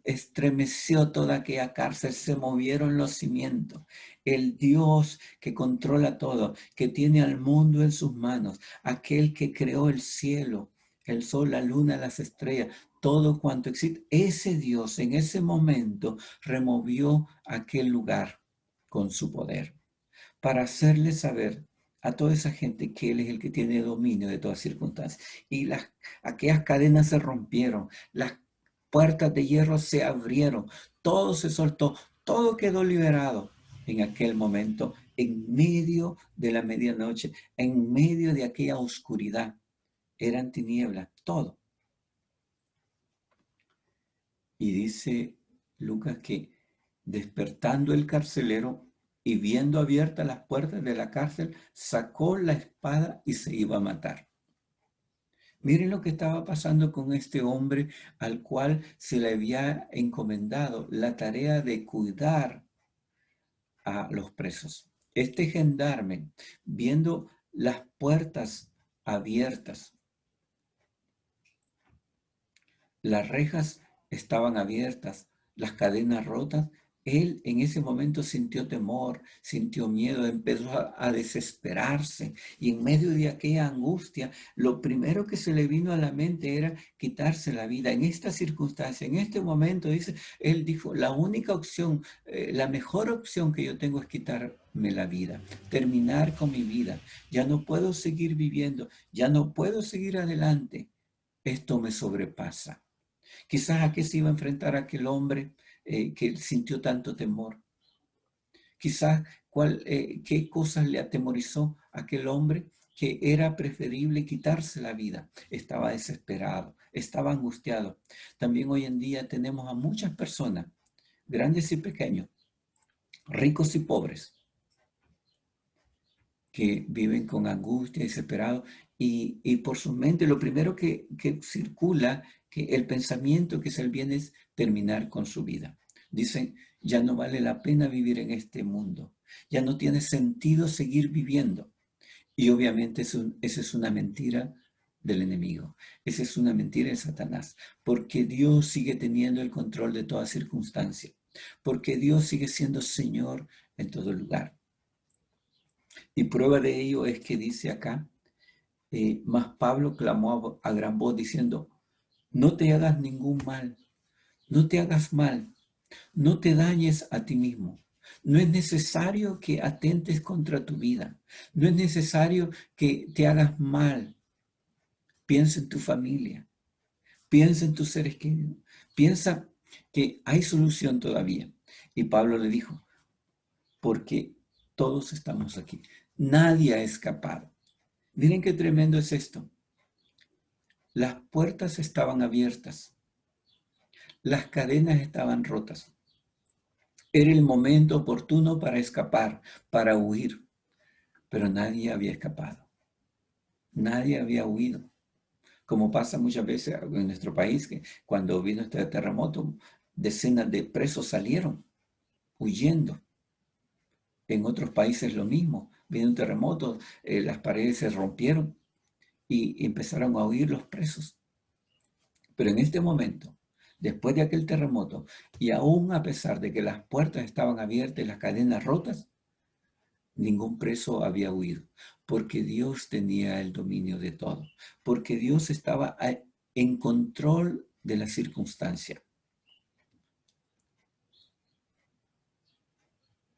estremeció toda aquella cárcel, se movieron los cimientos. El Dios que controla todo, que tiene al mundo en sus manos, aquel que creó el cielo, el sol, la luna, las estrellas, todo cuanto existe, ese Dios en ese momento removió aquel lugar con su poder para hacerle saber a toda esa gente que Él es el que tiene dominio de todas circunstancias. Y aquellas cadenas se rompieron, las puertas de hierro se abrieron, todo se soltó, todo quedó liberado en aquel momento, en medio de la medianoche, en medio de aquella oscuridad. Eran tinieblas, todo. Y dice Lucas que despertando el carcelero y viendo abiertas las puertas de la cárcel, sacó la espada y se iba a matar. Miren lo que estaba pasando con este hombre al cual se le había encomendado la tarea de cuidar a los presos. Este gendarme, viendo las puertas abiertas, las rejas estaban abiertas, las cadenas rotas, él en ese momento sintió temor, sintió miedo, empezó a desesperarse y en medio de aquella angustia, lo primero que se le vino a la mente era quitarse la vida. En esta circunstancia, en este momento, dice, él dijo, la única opción, la mejor opción que yo tengo es quitarme la vida, terminar con mi vida. Ya no puedo seguir viviendo, ya no puedo seguir adelante. Esto me sobrepasa. Quizás a qué se iba a enfrentar aquel hombre que sintió tanto temor. Quizás qué cosas le atemorizó a aquel hombre que era preferible quitarse la vida. Estaba desesperado, estaba angustiado. También hoy en día tenemos a muchas personas, grandes y pequeños, ricos y pobres, que viven con angustia, desesperados, y por su mente lo primero que circula, que el pensamiento que se le viene es terminar con su vida. Dicen, ya no vale la pena vivir en este mundo, ya no tiene sentido seguir viviendo. Y obviamente esa es una mentira del enemigo. Esa es una mentira de Satanás. Porque Dios sigue teniendo el control de toda circunstancia. Porque Dios sigue siendo Señor en todo lugar. Y prueba de ello es que dice acá, mas Pablo clamó a gran voz diciendo, no te hagas ningún mal, no te hagas mal, no te dañes a ti mismo. No es necesario que atentes contra tu vida. No es necesario que te hagas mal. Piensa en tu familia. Piensa en tus seres queridos. Piensa que hay solución todavía. Y Pablo le dijo, porque todos estamos aquí. Nadie ha escapado. Miren qué tremendo es esto. Las puertas estaban abiertas. Las cadenas estaban rotas. Era el momento oportuno para escapar, para huir. Pero nadie había escapado. Nadie había huido. Como pasa muchas veces en nuestro país, que cuando vino este terremoto, decenas de presos salieron huyendo. En otros países lo mismo. Vino un terremoto, las paredes se rompieron y empezaron a huir los presos. Pero en este momento, después de aquel terremoto, y aún a pesar de que las puertas estaban abiertas y las cadenas rotas, ningún preso había huido, porque Dios tenía el dominio de todo, porque Dios estaba en control de la circunstancia.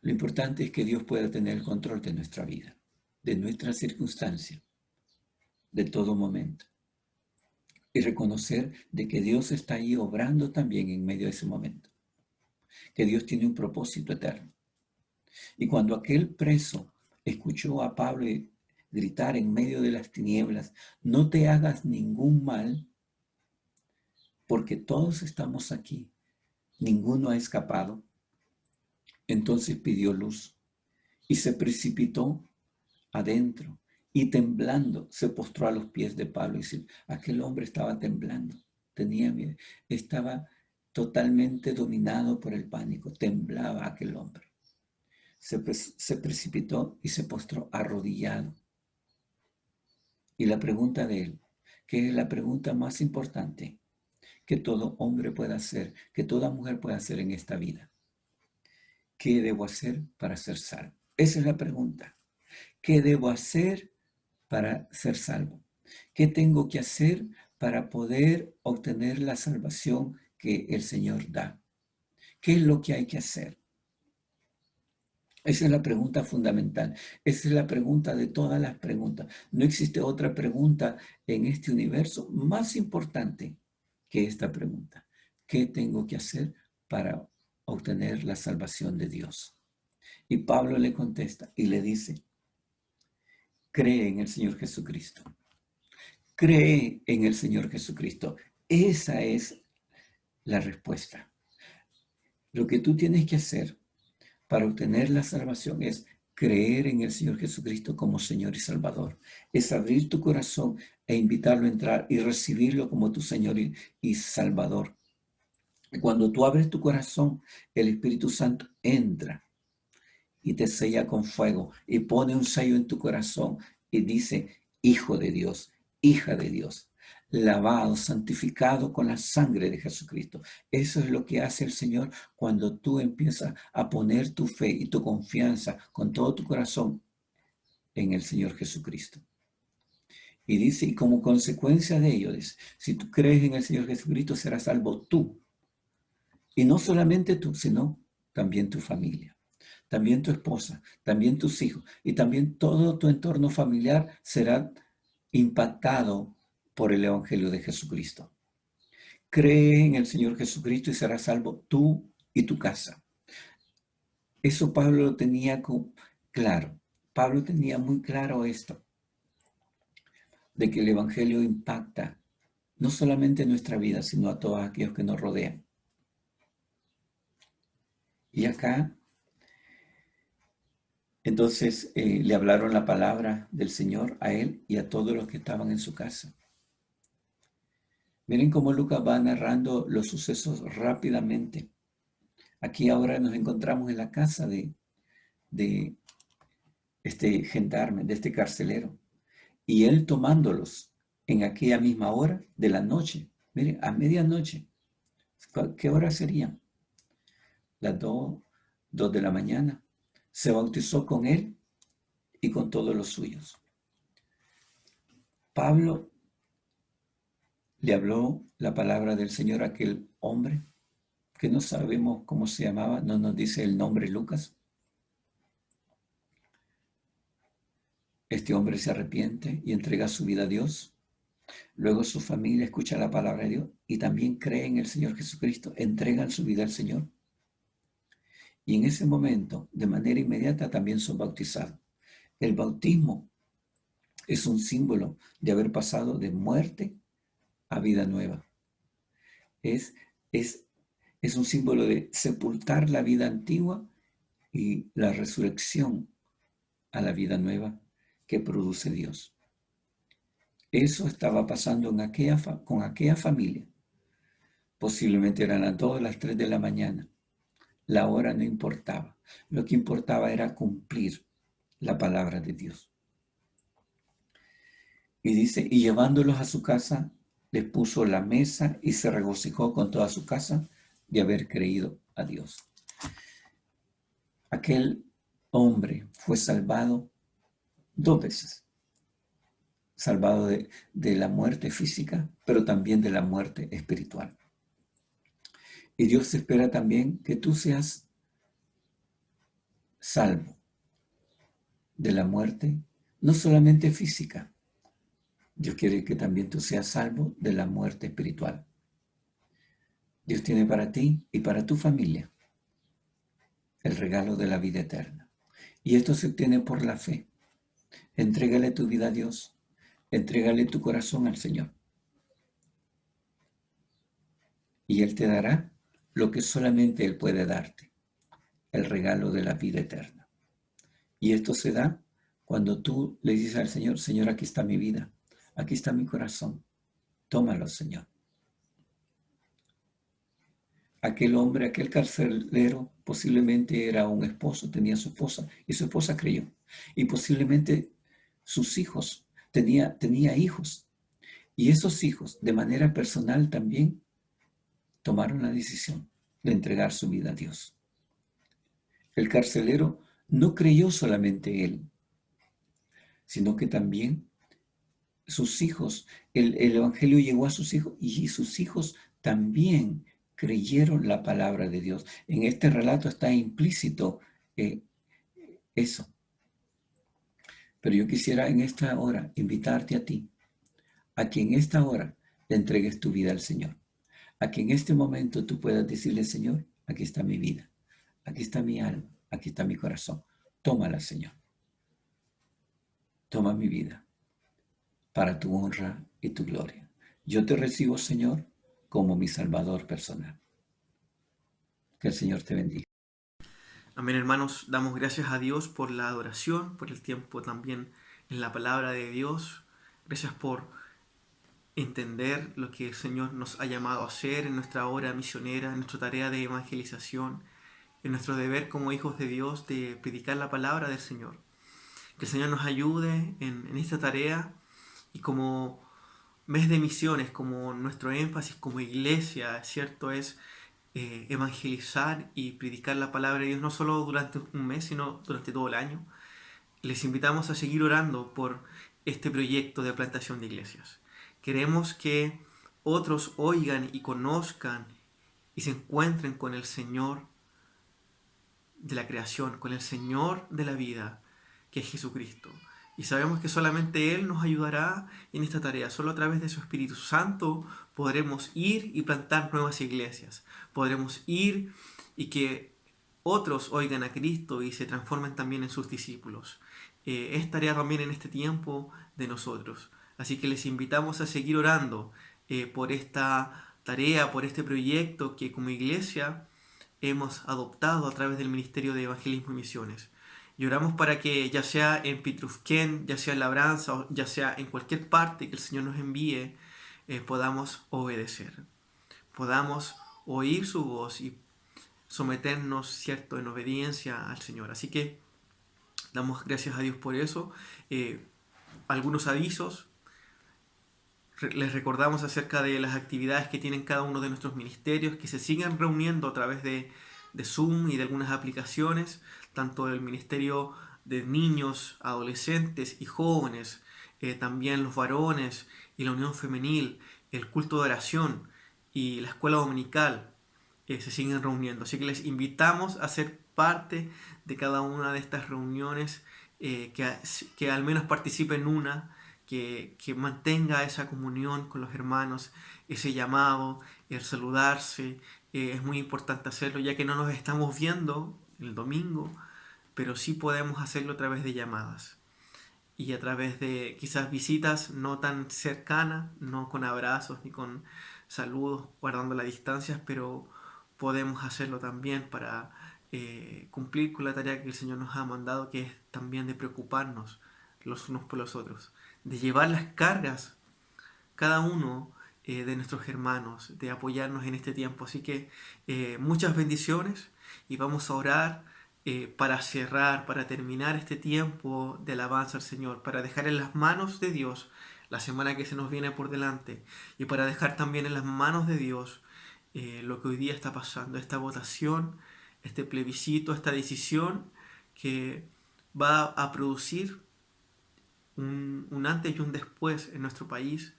Lo importante es que Dios pueda tener el control de nuestra vida, de nuestra circunstancia, de todo momento. Y reconocer de que Dios está ahí obrando también en medio de ese momento. Que Dios tiene un propósito eterno. Y cuando aquel preso escuchó a Pablo gritar en medio de las tinieblas, no te hagas ningún mal, porque todos estamos aquí, ninguno ha escapado. Entonces pidió luz y se precipitó adentro y temblando se postró a los pies de Pablo. Y dice, aquel hombre estaba temblando, tenía miedo, estaba totalmente dominado por el pánico, temblaba aquel hombre. Se precipitó y se postró arrodillado. Y la pregunta de él, que es la pregunta más importante que todo hombre pueda hacer, que toda mujer pueda hacer en esta vida. ¿Qué debo hacer para ser salvo? Esa es la pregunta. ¿Qué debo hacer para ser salvo? ¿Qué tengo que hacer para poder obtener la salvación que el Señor da? ¿Qué es lo que hay que hacer? Esa es la pregunta fundamental. Esa es la pregunta de todas las preguntas. No existe otra pregunta en este universo más importante que esta pregunta. ¿Qué tengo que hacer para obtener la salvación de Dios? Y Pablo le contesta y le dice, cree en el Señor Jesucristo. Cree en el Señor Jesucristo. Esa es la respuesta. Lo que tú tienes que hacer para obtener la salvación es creer en el Señor Jesucristo como Señor y Salvador. Es abrir tu corazón e invitarlo a entrar y recibirlo como tu Señor y Salvador. Y cuando tú abres tu corazón, el Espíritu Santo entra y te sella con fuego y pone un sello en tu corazón y dice, Hijo de Dios, hija de Dios, lavado, santificado con la sangre de Jesucristo. Eso es lo que hace el Señor cuando tú empiezas a poner tu fe y tu confianza con todo tu corazón en el Señor Jesucristo. Y dice, y como consecuencia de ello, dice, si tú crees en el Señor Jesucristo, serás salvo tú. Y no solamente tú, sino también tu familia, también tu esposa, también tus hijos y también todo tu entorno familiar será impactado por el Evangelio de Jesucristo. Cree en el Señor Jesucristo y serás salvo tú y tu casa. Eso Pablo lo tenía claro. Pablo tenía muy claro esto, de que el Evangelio impacta no solamente nuestra vida, sino a todos aquellos que nos rodean. Y acá, entonces, le hablaron la palabra del Señor a él y a todos los que estaban en su casa. Miren cómo Lucas va narrando los sucesos rápidamente. Aquí ahora nos encontramos en la casa de este gendarme, de este carcelero, y él tomándolos en aquella misma hora de la noche, miren, a medianoche, ¿qué hora serían? Las 2 de la mañana, se bautizó con él y con todos los suyos. Pablo le habló la palabra del Señor a aquel hombre, que no sabemos cómo se llamaba, no nos dice el nombre Lucas. Este hombre se arrepiente y entrega su vida a Dios. Luego su familia escucha la palabra de Dios y también cree en el Señor Jesucristo, entregan su vida al Señor. Y en ese momento, de manera inmediata, también son bautizados. El bautismo es un símbolo de haber pasado de muerte a vida nueva. Es, es, es un símbolo de sepultar la vida antigua y la resurrección a la vida nueva que produce Dios. Eso estaba pasando con aquella familia. Posiblemente eran las 2, las 3 de la mañana. La hora no importaba. Lo que importaba era cumplir la palabra de Dios. Y dice, y llevándolos a su casa, les puso la mesa y se regocijó con toda su casa de haber creído a Dios. Aquel hombre fue salvado 2 veces. Salvado de la muerte física, pero también de la muerte espiritual. Y Dios espera también que tú seas salvo de la muerte, no solamente física. Dios quiere que también tú seas salvo de la muerte espiritual. Dios tiene para ti y para tu familia el regalo de la vida eterna. Y esto se obtiene por la fe. Entrégale tu vida a Dios. Entrégale tu corazón al Señor. Y Él te dará lo que solamente Él puede darte, el regalo de la vida eterna. Y esto se da cuando tú le dices al Señor, Señor, aquí está mi vida, aquí está mi corazón, tómalo, Señor. Aquel hombre, aquel carcelero, posiblemente era un esposo, tenía su esposa, y su esposa creyó. Y posiblemente sus hijos, tenía hijos. Y esos hijos, de manera personal también, tomaron la decisión de entregar su vida a Dios. El carcelero no creyó solamente él, sino que también sus hijos, el evangelio llegó a sus hijos y sus hijos también creyeron la palabra de Dios. En este relato está implícito eso. Pero yo quisiera en esta hora invitarte a ti, a que en esta hora le entregues tu vida al Señor. A que en este momento tú puedas decirle, Señor, aquí está mi vida, aquí está mi alma, aquí está mi corazón. Tómala, Señor. Toma mi vida para tu honra y tu gloria. Yo te recibo, Señor, como mi Salvador personal. Que el Señor te bendiga. Amén, hermanos. Damos gracias a Dios por la adoración, por el tiempo también en la palabra de Dios. Gracias por entender lo que el Señor nos ha llamado a hacer en nuestra obra misionera, en nuestra tarea de evangelización, en nuestro deber como hijos de Dios de predicar la palabra del Señor. Que el Señor nos ayude en esta tarea y como mes de misiones, como nuestro énfasis como iglesia, ¿cierto? Es evangelizar y predicar la palabra de Dios no solo durante un mes, sino durante todo el año. Les invitamos a seguir orando por este proyecto de plantación de iglesias. Queremos que otros oigan y conozcan y se encuentren con el Señor de la creación, con el Señor de la vida, que es Jesucristo. Y sabemos que solamente Él nos ayudará en esta tarea. Solo a través de su Espíritu Santo podremos ir y plantar nuevas iglesias. Podremos ir y que otros oigan a Cristo y se transformen también en sus discípulos. Es tarea también en este tiempo de nosotros. Así que les invitamos a seguir orando por esta tarea, por este proyecto que como iglesia hemos adoptado a través del Ministerio de Evangelismo y Misiones. Y oramos para que ya sea en Pitrufquén, ya sea en Labranza, o ya sea en cualquier parte que el Señor nos envíe, podamos obedecer, podamos oír su voz y someternos, ¿cierto?, en obediencia al Señor. Así que Damos gracias a Dios por eso. Algunos avisos. Les recordamos acerca de las actividades que tienen cada uno de nuestros ministerios, que se siguen reuniendo a través de Zoom y de algunas aplicaciones, tanto el Ministerio de Niños, Adolescentes y Jóvenes, también los varones y la Unión Femenil, el culto de oración y la escuela dominical se siguen reuniendo. Así que les invitamos a ser parte de cada una de estas reuniones, que al menos participen en una, que mantenga esa comunión con los hermanos, ese llamado, el saludarse. Es muy importante hacerlo, ya que no nos estamos viendo el domingo, pero sí podemos hacerlo a través de llamadas y a través de quizás visitas no tan cercanas, no con abrazos ni con saludos, guardando las distancias, pero podemos hacerlo también para cumplir con la tarea que el Señor nos ha mandado, que es también de preocuparnos los unos por los otros, de llevar las cargas cada uno de nuestros hermanos, de apoyarnos en este tiempo. Así que muchas bendiciones y vamos a orar para cerrar, para terminar este tiempo de alabanza al Señor, para dejar en las manos de Dios la semana que se nos viene por delante y para dejar también en las manos de Dios lo que hoy día está pasando, esta votación, este plebiscito, esta decisión que va a producir un antes y un después en nuestro país,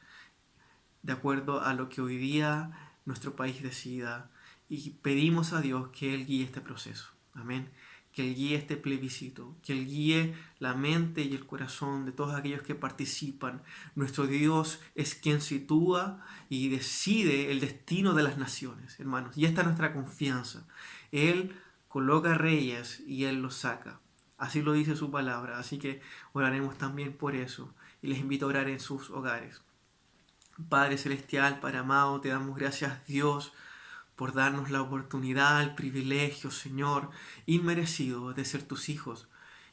de acuerdo a lo que hoy día nuestro país decida. Y pedimos a Dios que Él guíe este proceso. Amén. Que Él guíe este plebiscito, que Él guíe la mente y el corazón de todos aquellos que participan. Nuestro Dios es quien sitúa y decide el destino de las naciones, hermanos. Y esta es nuestra confianza. Él coloca reyes y Él los saca. Así lo dice su palabra. Así que oraremos también por eso. Y les invito a orar en sus hogares. Padre Celestial, Padre amado, te damos gracias, Dios, por darnos la oportunidad, el privilegio, Señor, inmerecido de ser tus hijos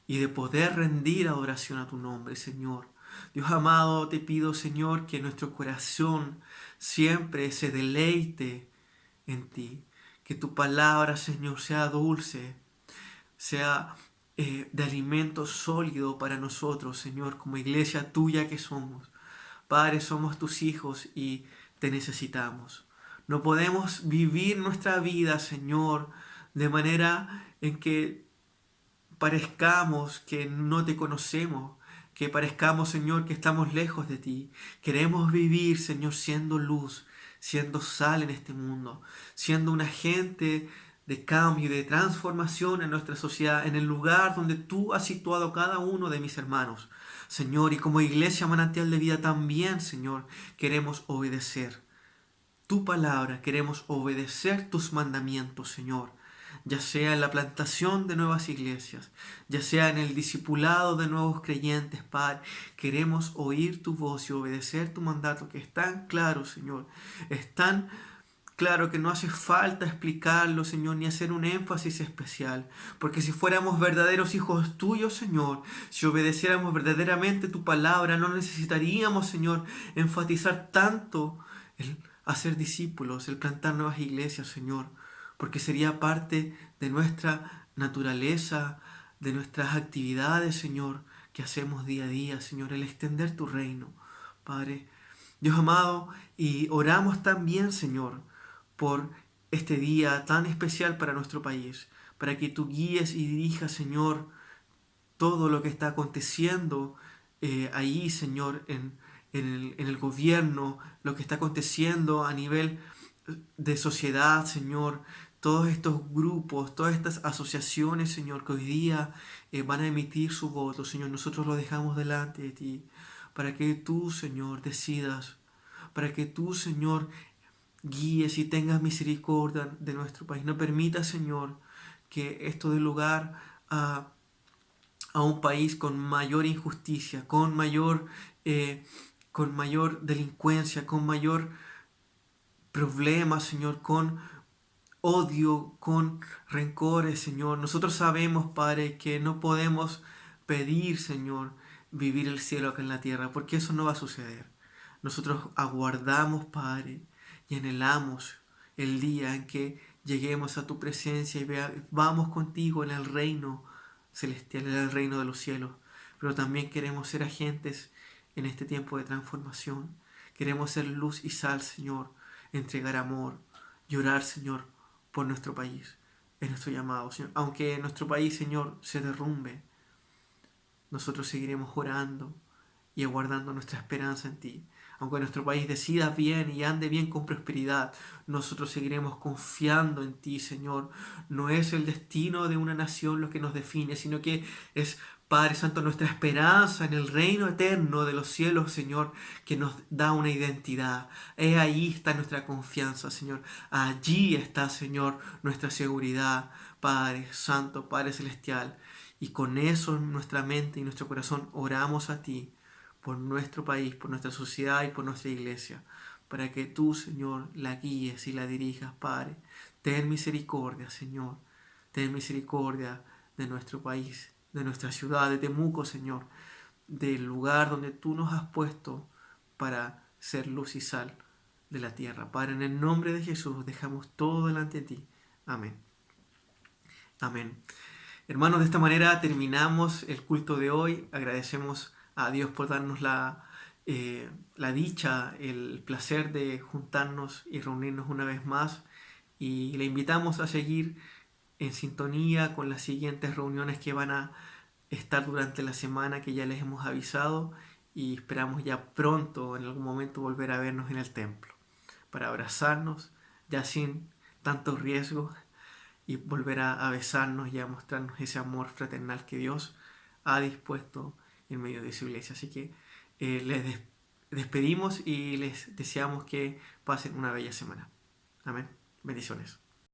y de poder rendir adoración a tu nombre, Señor. Dios amado, te pido, Señor, que nuestro corazón siempre se deleite en ti. Que tu palabra, Señor, sea dulce, sea de alimento sólido para nosotros, Señor, como iglesia tuya que somos. Padre, somos tus hijos y te necesitamos. No podemos vivir nuestra vida, Señor, de manera en que parezcamos que no te conocemos, que parezcamos, Señor, que estamos lejos de ti. Queremos vivir, Señor, siendo luz, siendo sal en este mundo, siendo un agente de cambio y de transformación en nuestra sociedad, en el lugar donde tú has situado cada uno de mis hermanos. Señor, y como iglesia manantial de vida también, Señor, queremos obedecer tu palabra, queremos obedecer tus mandamientos, Señor, ya sea en la plantación de nuevas iglesias, ya sea en el discipulado de nuevos creyentes, Padre. Queremos oír tu voz y obedecer tu mandato, que es tan claro, Señor, es tan claro que no hace falta explicarlo, Señor, ni hacer un énfasis especial, porque si fuéramos verdaderos hijos tuyos, Señor, si obedeciéramos verdaderamente tu palabra, no necesitaríamos, Señor, enfatizar tanto el hacer discípulos, el plantar nuevas iglesias, Señor, porque sería parte de nuestra naturaleza, de nuestras actividades, Señor, que hacemos día a día, Señor, el extender tu reino, Padre. Dios amado, y oramos también, Señor, por este día tan especial para nuestro país, para que tú guíes y dirijas, Señor, todo lo que está aconteciendo ahí, Señor, en el gobierno, lo que está aconteciendo a nivel de sociedad, Señor, todos estos grupos, todas estas asociaciones, Señor, que hoy día van a emitir su voto, Señor, nosotros lo dejamos delante de ti, para que tú, Señor, decidas, para que tú, Señor, guíes y tengas misericordia de nuestro país. No permita, Señor, que esto dé lugar a un país con mayor injusticia, con mayor delincuencia, con mayor problema, Señor, con odio, con rencores, Señor. Nosotros sabemos, Padre, que no podemos pedir, Señor, vivir el cielo acá en la tierra, porque eso no va a suceder. Nosotros aguardamos, Padre, y anhelamos el día en que lleguemos a tu presencia y vamos contigo en el reino celestial, en el reino de los cielos, pero también queremos ser agentes en este tiempo de transformación. Queremos ser luz y sal, Señor, entregar amor, llorar, Señor, por nuestro país. Es nuestro llamado, Señor. Aunque nuestro país, Señor, se derrumbe, nosotros seguiremos orando y aguardando nuestra esperanza en ti. Aunque nuestro país decida bien y ande bien con prosperidad, nosotros seguiremos confiando en ti, Señor. No es el destino de una nación lo que nos define, sino que es, Padre Santo, nuestra esperanza en el reino eterno de los cielos, Señor, que nos da una identidad. Ahí está nuestra confianza, Señor. Allí está, Señor, nuestra seguridad, Padre Santo, Padre Celestial. Y con eso en nuestra mente y nuestro corazón oramos a ti por nuestro país, por nuestra sociedad y por nuestra iglesia, para que tú, Señor, la guíes y la dirijas, Padre. Ten misericordia, Señor. Ten misericordia de nuestro país, de nuestra ciudad, de Temuco, Señor, del lugar donde tú nos has puesto para ser luz y sal de la tierra. Padre, en el nombre de Jesús dejamos todo delante de ti. Amén. Amén. Hermanos, de esta manera terminamos el culto de hoy. Agradecemos a Dios por darnos la dicha, el placer de juntarnos y reunirnos una vez más. Y le invitamos a seguir en sintonía con las siguientes reuniones que van a estar durante la semana, que ya les hemos avisado. Y esperamos ya pronto, en algún momento, volver a vernos en el templo para abrazarnos, ya sin tantos riesgos, y volver a besarnos y a mostrarnos ese amor fraternal que Dios ha dispuesto en medio de su iglesia. Así que les despedimos y les deseamos que pasen una bella semana. Amén. Bendiciones.